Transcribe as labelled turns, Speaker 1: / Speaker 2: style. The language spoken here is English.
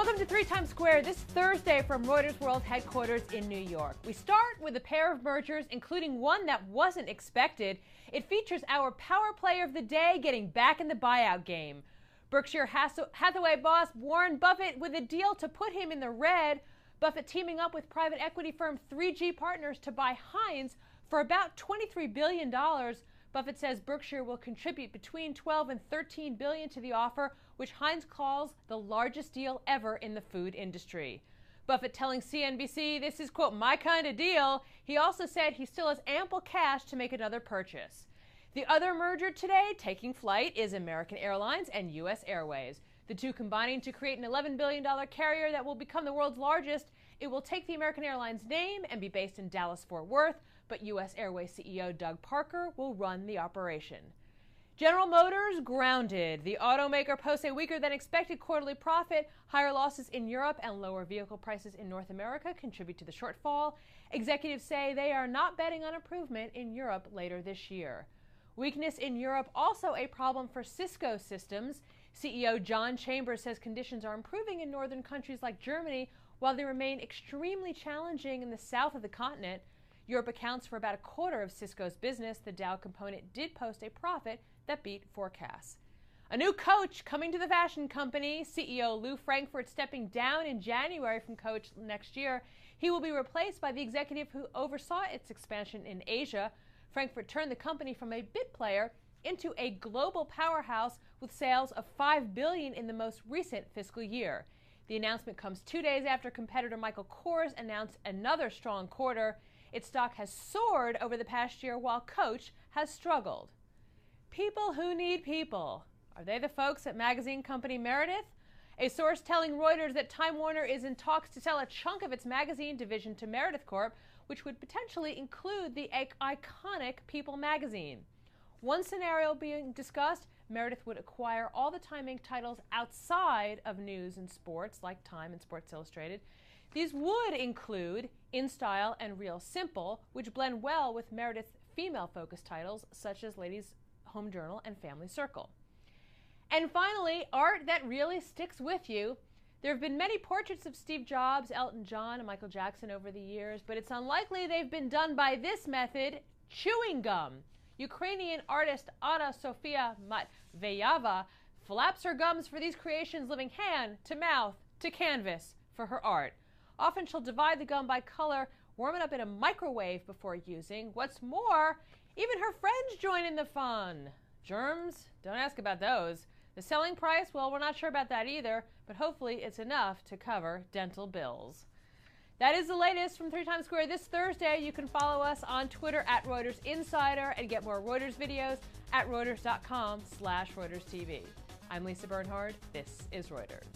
Speaker 1: Welcome to 3 Times Square this Thursday from Reuters World Headquarters in New York. We start with a pair of mergers, including one that wasn't expected. It features our power player of the day getting back in the buyout game. Berkshire Hathaway boss Warren Buffett with a deal to put him in the red. Buffett teaming up with private equity firm 3G Partners to buy Heinz for about $23 billion. Buffett says Berkshire will contribute between $12 and $13 billion to the offer, which Heinz calls the largest deal ever in the food industry. Buffett telling CNBC this is, quote, my kind of deal. He also said he still has ample cash to make another purchase. The other merger today taking flight is American Airlines and U.S. Airways. The two combining to create an $11 billion carrier that will become the world's largest. It will take the American Airlines name and be based in Dallas-Fort Worth, but U.S. Airways CEO Doug Parker will run the operation. General Motors grounded. The automaker posts a weaker than expected quarterly profit. Higher losses in Europe and lower vehicle prices in North America contribute to the shortfall. Executives say they are not betting on improvement in Europe later this year. Weakness in Europe also a problem for Cisco Systems. CEO John Chambers says conditions are improving in northern countries like Germany, while they remain extremely challenging in the south of the continent. Europe accounts for about a quarter of Cisco's business. The Dow component did post a profit that beat forecasts. A new coach coming to the fashion company. CEO Lou Frankfurt stepping down in January from Coach next year. He will be replaced by the executive who oversaw its expansion in Asia. Frankfurt turned the company from a bit player into a global powerhouse with sales of $5 billion in the most recent fiscal year. The announcement comes 2 days after competitor Michael Kors announced another strong quarter. Its stock has soared over the past year while Coach has struggled. People who need people. Are they the folks at magazine company Meredith? A source telling Reuters that Time Warner is in talks to sell a chunk of its magazine division to Meredith Corp, which would potentially include the iconic People magazine. One scenario being discussed, Meredith would acquire all the Time Inc. titles outside of news and sports, like Time and Sports Illustrated. These would include In Style and Real Simple, which blend well with Meredith's female-focused titles, such as Ladies' Home Journal and Family Circle. And finally, art that really sticks with you. There have been many portraits of Steve Jobs, Elton John, and Michael Jackson over the years, but it's unlikely they've been done by this method, chewing gum. Ukrainian artist Anna Sofia Matveyeva flaps her gums for these creations, living hand to mouth to canvas for her art. Often she'll divide the gum by color, warm it up in a microwave before using. What's more, even her friends join in the fun. Germs? Don't ask about those. The selling price? Well, we're not sure about that either, but hopefully it's enough to cover dental bills. That is the latest from 3 Times Square this Thursday. You can follow us on Twitter at Reuters Insider and get more Reuters videos at Reuters.com/ReutersTV. I'm Lisa Bernhard. This is Reuters.